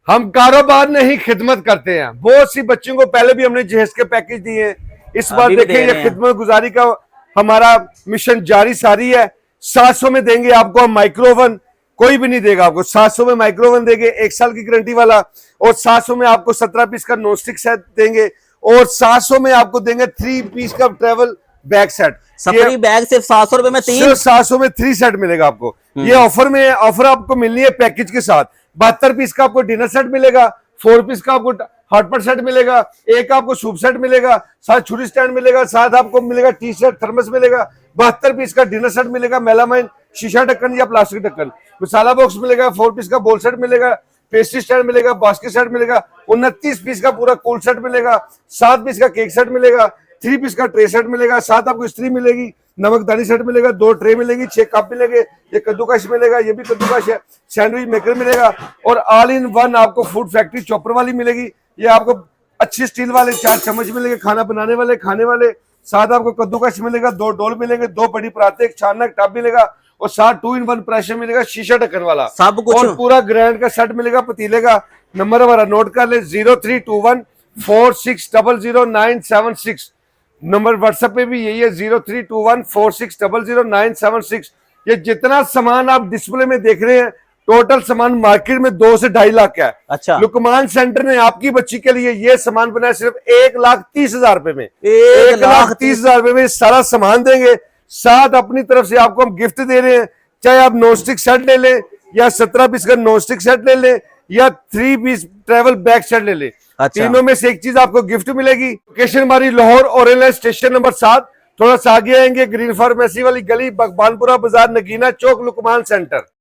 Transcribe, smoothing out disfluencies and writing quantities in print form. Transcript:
हम कारोबार नहीं खिदमत करते हैं। बहुत सी बच्चों को पहले भी हमने जहेज के पैकेज दिए हैं, इस बार देखिए ये खिदमत गुजारी का हमारा मिशन जारी सारी है। 700 में देंगे आपको हम माइक्रोवन, कोई भी नहीं देगा आपको। 700 में माइक्रोवन देंगे 1 साल की गारंटी वाला, और 700 में आपको 17 पीस का नॉन स्टिक सेट देंगे, और 700 में आपको देंगे 3 पीस का ट्रेवल बैग सेट। सफरी बैग सिर्फ 700 रुपए में 3, 700 में 3 सेट मिलेगा आपको। ये ऑफर में है, ऑफर आपको मिलनी है पैकेज के साथ। 72 पीस का आपको डिनर सेट मिलेगा, 4 पीस का आपको हॉटपॉट सेट मिलेगा, एक आपको सूप सेट मिलेगा, साथ छुरी स्टैंड मिलेगा, साथ आपको मिलेगा टी शर्ट थर्मस मिलेगा, 72 पीस का डिनर सेट मिलेगा, मेलामाइन शीशा ढक्कन या प्लास्टिक ढक्कन, मसाला बॉक्स मिलेगा, 4 पीस का बोल सेट मिलेगा, पेस्ट्री स्टैंड मिलेगा, बास्केट सेट मिलेगा, 29 पीस का पूरा कोल सेट मिलेगा, 7 पीस का केक सेट मिलेगा, 3 पीस का ट्रे सेट मिलेगा, साथ आपको स्त्री मिलेगी, नमकदानी सेट मिलेगा, 2 ट्रे मिलेगी, 6 कप मिलेंगे, ये कद्दूकश मिलेगा, ये भी कद्दूकश है, सैंडविच मेकर मिलेगा, और ऑल इन वन आपको फूड फैक्ट्री चॉपर वाली मिलेगी। ये आपको अच्छी स्टील वाले 4 चम्मच मिलेंगे, खाना बनाने वाले, खाने वाले, साथ आपको कद्दूकश मिलेगा, 2 डोल मिलेंगे, 2 बड़ी पराते, एक छानना, एक टब मिलेगा, और साथ 2-in-1 प्रेशर मिलेगा, शीशा ढक्कन वाला सब कुछ, और पूरा ग्रैंड का सेट मिलेगा पतीले का। नंबर हमारा नोट कर ले, 032146000976। नंबर व्हाट्सएप पे भी यही है, 032146000976। ये जितना सामान आप डिस्प्ले में देख रहे हैं, टोटल सामान मार्केट में 2 से 2.5 लाख का है। अच्छा, लुकमान सेंटर ने आपकी बच्ची के लिए ये सामान बनाया सिर्फ 1,30,000 रुपए में। 1,30,000 रुपए में सारा सामान देंगे, साथ अपनी तरफ से आपको हम गिफ्ट दे रहे हैं। चाहे आप नॉनस्टिक सेट ले लें, या 17 पीस का नॉनस्टिक सेट ले लें, या 3 पीस ट्रेवल बैग सेट ले लें। अच्छा। तीनों में से एक चीज आपको गिफ्ट मिलेगी। लोकेशन हमारी Lahore orange line station number 7, थोड़ा सा आगे आएंगे, ग्रीन फार्मेसी वाली गली, बगबानपुरा बाजार, नगीना चौक, लुकमान सेंटर।